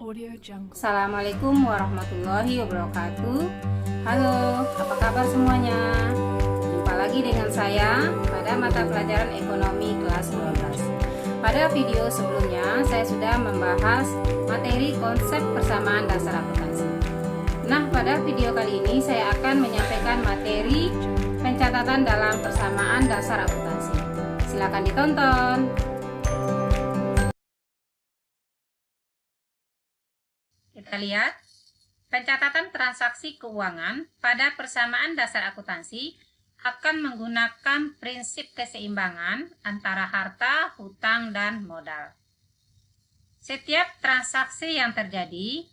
Assalamualaikum warahmatullahi wabarakatuh. Halo, apa kabar semuanya? Jumpa lagi dengan saya pada mata pelajaran ekonomi kelas 12. Pada video sebelumnya saya sudah membahas materi konsep persamaan dasar akuntansi. Nah, pada video kali ini saya akan menyampaikan materi pencatatan dalam persamaan dasar akuntansi. Silakan ditonton. Kita lihat, pencatatan transaksi keuangan pada persamaan dasar akuntansi akan menggunakan prinsip keseimbangan antara harta, hutang, dan modal. Setiap transaksi yang terjadi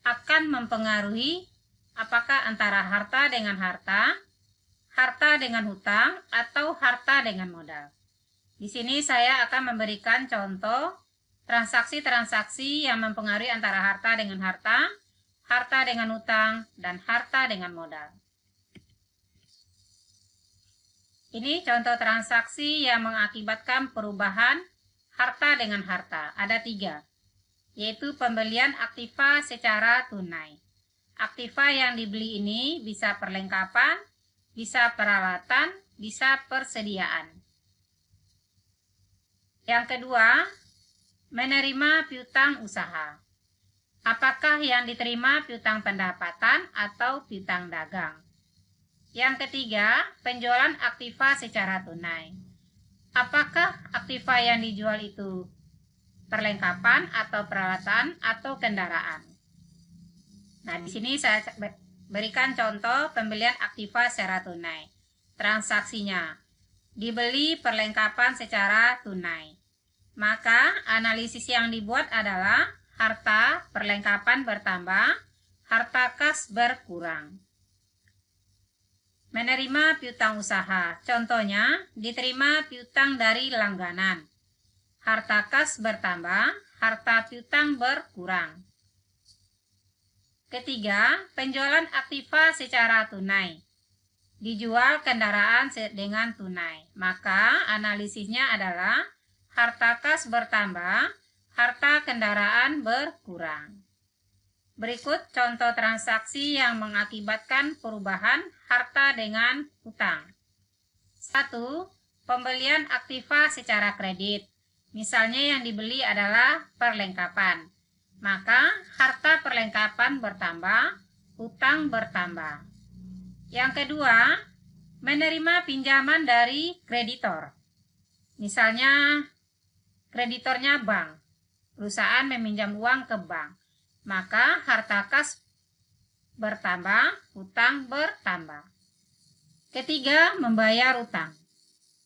akan mempengaruhi apakah antara harta dengan harta dengan hutang, atau harta dengan modal. Di sini saya akan memberikan contoh transaksi-transaksi yang mempengaruhi antara harta dengan harta dengan hutang, dan harta dengan modal. Ini contoh transaksi yang mengakibatkan perubahan harta dengan harta. Ada 3, yaitu pembelian aktiva secara tunai. Aktiva yang dibeli ini bisa perlengkapan, bisa peralatan, bisa persediaan. Yang kedua, menerima piutang usaha. Apakah yang diterima piutang pendapatan atau piutang dagang? Yang ketiga, penjualan aktiva secara tunai. Apakah aktiva yang dijual itu perlengkapan atau peralatan atau kendaraan? Nah, di sini saya berikan contoh pembelian aktiva secara tunai. Transaksinya dibeli perlengkapan secara tunai. Maka analisis yang dibuat adalah harta perlengkapan bertambah, harta kas berkurang. Menerima piutang usaha, contohnya diterima piutang dari langganan. Harta kas bertambah, harta piutang berkurang. Ketiga, penjualan aktiva secara tunai. Dijual kendaraan dengan tunai. Maka analisisnya adalah harta kas bertambah, harta kendaraan berkurang. Berikut contoh transaksi yang mengakibatkan perubahan harta dengan hutang. 1. Pembelian aktiva secara kredit. Misalnya yang dibeli adalah perlengkapan. Maka harta perlengkapan bertambah, hutang bertambah. Yang kedua, menerima pinjaman dari kreditor. Misalnya kreditornya bank, perusahaan meminjam uang ke bank, maka harta kas bertambah, hutang bertambah. Ketiga, membayar utang.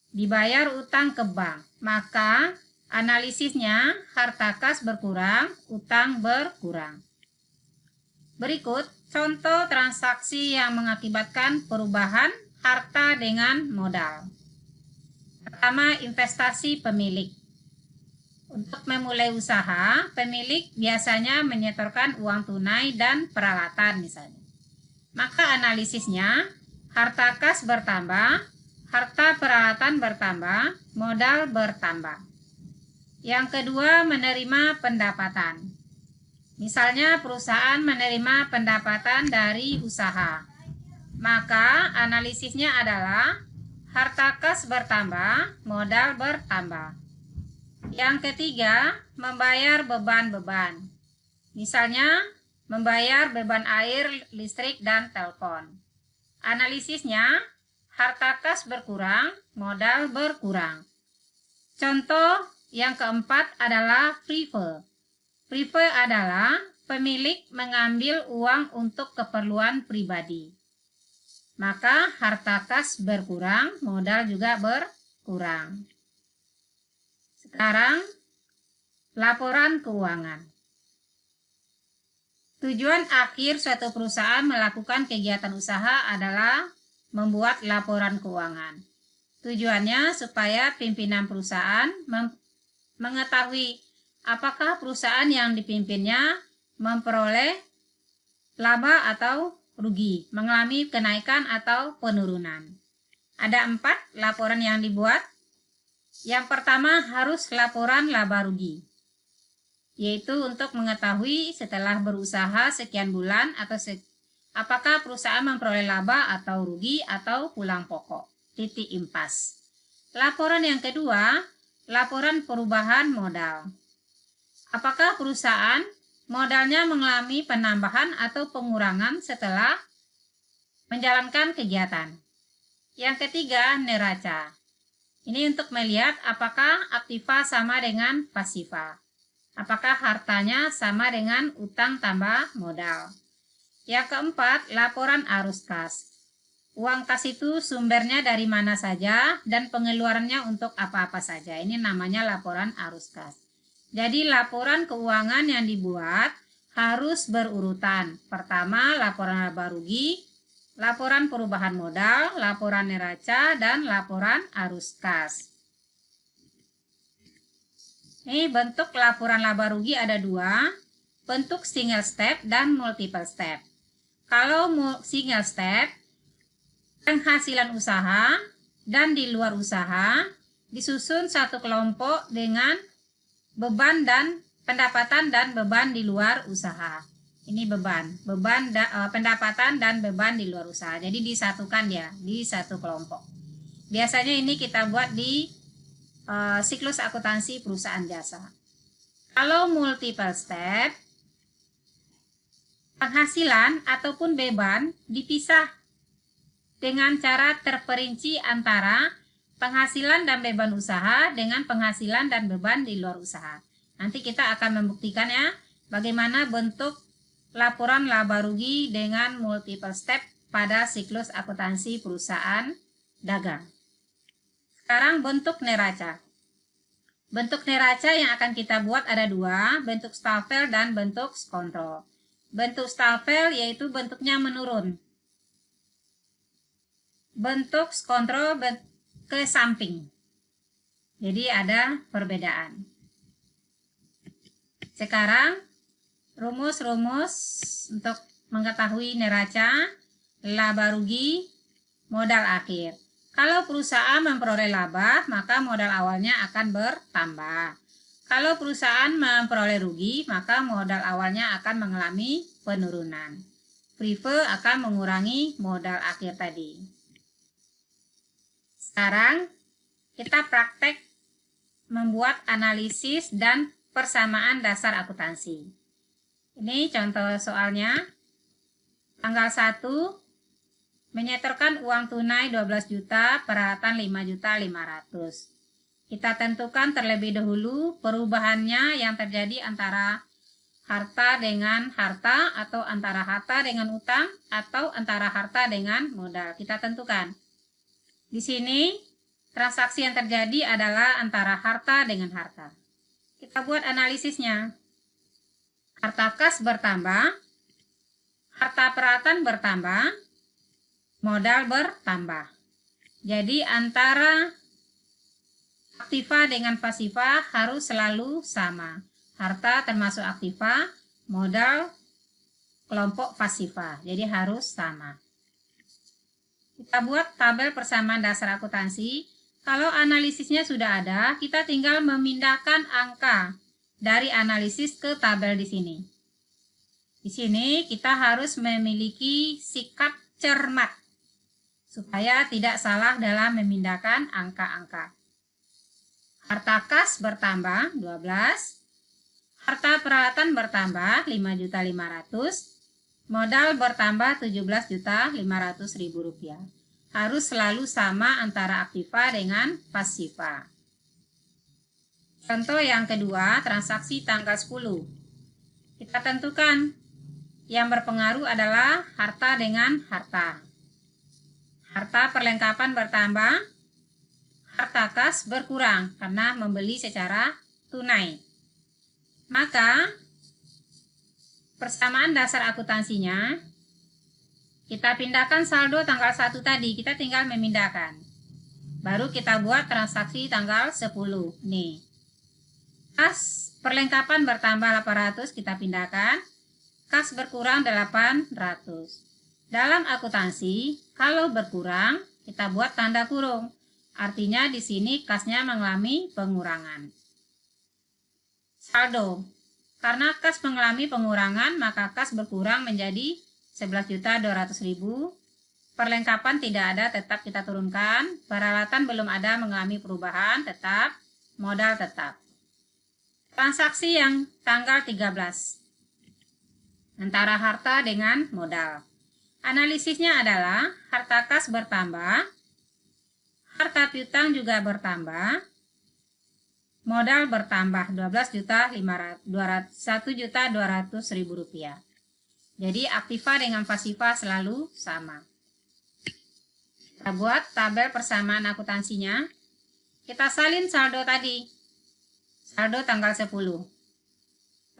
Dibayar utang ke bank, maka analisisnya harta kas berkurang, utang berkurang. Berikut contoh transaksi yang mengakibatkan perubahan harta dengan modal. Pertama, investasi pemilik. Untuk memulai usaha, pemilik biasanya menyetorkan uang tunai dan peralatan misalnya. Maka analisisnya, harta kas bertambah, harta peralatan bertambah, modal bertambah. Yang kedua, menerima pendapatan. Misalnya perusahaan menerima pendapatan dari usaha. Maka analisisnya adalah harta kas bertambah, modal bertambah. Yang ketiga, membayar beban-beban. Misalnya, membayar beban air, listrik, dan telepon. Analisisnya, harta kas berkurang, modal berkurang. Contoh yang keempat adalah prive. Prive adalah pemilik mengambil uang untuk keperluan pribadi. Maka harta kas berkurang, modal juga berkurang. Sekarang, laporan keuangan. Tujuan akhir suatu perusahaan melakukan kegiatan usaha adalah membuat laporan keuangan. Tujuannya supaya pimpinan perusahaan mengetahui apakah perusahaan yang dipimpinnya memperoleh laba atau rugi, mengalami kenaikan atau penurunan. Ada 4 laporan yang dibuat. Yang pertama harus laporan laba rugi. yaitu untuk mengetahui setelah berusaha sekian bulan apakah perusahaan memperoleh laba atau rugi atau pulang pokok. Titik impas. Laporan yang kedua, laporan perubahan modal. Apakah perusahaan modalnya mengalami penambahan atau pengurangan setelah menjalankan kegiatan. Yang ketiga, neraca. Ini untuk melihat apakah aktiva sama dengan pasiva. Apakah hartanya sama dengan utang tambah modal. Yang keempat, laporan arus kas. Uang kas itu sumbernya dari mana saja dan pengeluarannya untuk apa-apa saja. Ini namanya laporan arus kas. Jadi laporan keuangan yang dibuat harus berurutan. Pertama, laporan laba rugi, laporan perubahan modal, laporan neraca, dan laporan arus kas. Ini bentuk laporan laba rugi ada dua, bentuk single step dan multiple step. Kalau single step, penghasilan usaha dan di luar usaha disusun satu kelompok dengan beban dan pendapatan dan beban di luar usaha. Ini pendapatan dan beban di luar usaha. Jadi disatukan ya di satu kelompok. Biasanya ini kita buat di siklus akuntansi perusahaan jasa. Kalau multiple step, penghasilan ataupun beban dipisah dengan cara terperinci antara penghasilan dan beban usaha dengan penghasilan dan beban di luar usaha. Nanti kita akan membuktikan ya bagaimana bentuk laporan laba rugi dengan multiple step pada siklus akuntansi perusahaan dagang. Sekarang bentuk neraca. Bentuk neraca yang akan kita buat ada dua, bentuk stafel dan bentuk kontrol. Bentuk stafel yaitu bentuknya menurun. Bentuk kontrol ke samping. Jadi ada perbedaan. Sekarang rumus-rumus untuk mengetahui neraca, laba rugi, modal akhir. Kalau perusahaan memperoleh laba, maka modal awalnya akan bertambah. Kalau perusahaan memperoleh rugi, maka modal awalnya akan mengalami penurunan. Prive akan mengurangi modal akhir tadi. Sekarang kita praktek membuat analisis dan persamaan dasar akuntansi. Ini contoh soalnya. Tanggal 1 menyetorkan uang tunai 12 juta, peralatan 5.500.000. Kita tentukan terlebih dahulu perubahannya yang terjadi antara harta dengan harta atau antara harta dengan utang atau antara harta dengan modal. Kita tentukan. Di sini transaksi yang terjadi adalah antara harta dengan harta. Kita buat analisisnya. Harta kas bertambah, harta peralatan bertambah, modal bertambah. Jadi antara aktiva dengan pasiva harus selalu sama. Harta termasuk aktiva, modal kelompok pasiva. Jadi harus sama. Kita buat tabel persamaan dasar akuntansi. Kalau analisisnya sudah ada, kita tinggal memindahkan angka dari analisis ke tabel di sini. Di sini kita harus memiliki sikap cermat supaya tidak salah dalam memindahkan angka-angka. Harta kas bertambah 12, harta peralatan bertambah 5.500.000, modal bertambah 17.500.000 rupiah. Harus selalu sama antara aktiva dengan pasiva. Contoh yang kedua, transaksi tanggal 10. Kita tentukan yang berpengaruh adalah harta dengan harta. Harta perlengkapan bertambah, harta kas berkurang karena membeli secara tunai. Maka persamaan dasar akuntansinya kita pindahkan saldo tanggal 1 tadi, kita tinggal memindahkan. Baru kita buat transaksi tanggal 10. Nih. Kas perlengkapan bertambah 800, kita pindahkan. Kas berkurang 800. Dalam akuntansi, kalau berkurang, kita buat tanda kurung. Artinya di sini kasnya mengalami pengurangan. Saldo. Karena kas mengalami pengurangan, maka kas berkurang menjadi 11.200.000. Perlengkapan tidak ada, tetap kita turunkan. Peralatan belum ada, mengalami perubahan, tetap. Modal tetap. Transaksi yang tanggal 13. Antara harta dengan modal. Analisisnya adalah harta kas bertambah, harta piutang juga bertambah, modal bertambah 1.200.000 rupiah. Jadi aktiva dengan pasifa selalu sama. Kita buat tabel persamaan akuntansinya. Kita salin saldo tadi. Saldo tanggal 10.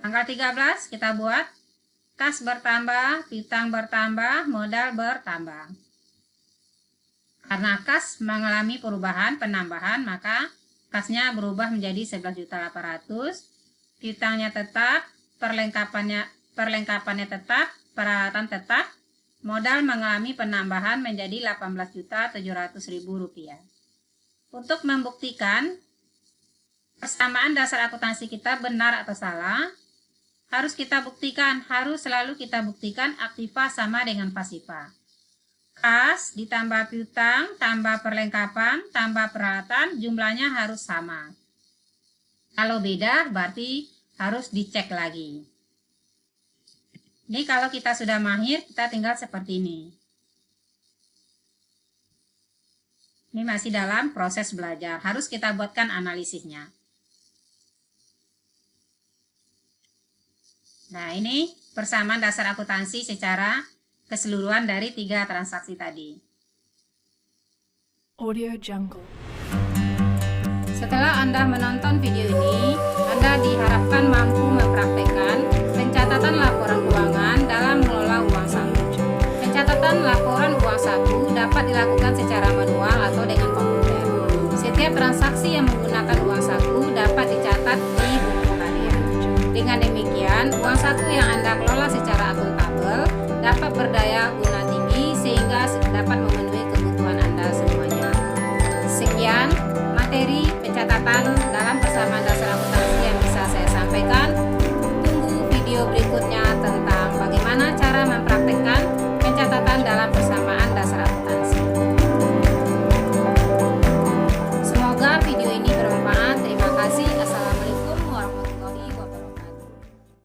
Tanggal 13 kita buat kas bertambah, piutang bertambah, modal bertambah. Karena kas mengalami perubahan penambahan, maka kasnya berubah menjadi 11.800.000. Piutangnya tetap, perlengkapannya tetap, peralatan tetap. Modal mengalami penambahan menjadi 18.700.000 rupiah. Untuk membuktikan persamaan dasar akuntansi kita benar atau salah, harus selalu kita buktikan aktiva sama dengan pasifa. Kas ditambah piutang, tambah perlengkapan, tambah peralatan, jumlahnya harus sama. Kalau beda, berarti harus dicek lagi. Ini kalau kita sudah mahir, kita tinggal seperti ini. Ini masih dalam proses belajar, harus kita buatkan analisisnya. Nah, ini persamaan dasar akuntansi secara keseluruhan dari 3 transaksi tadi. Audio Jungle. Setelah Anda menonton video ini, Anda diharapkan mampu mempraktekkan pencatatan laporan keuangan dalam mengelola uang saku. Pencatatan laporan uang saku dapat dilakukan secara manual atau dengan komputer. Setiap transaksi yang menggunakan uang saku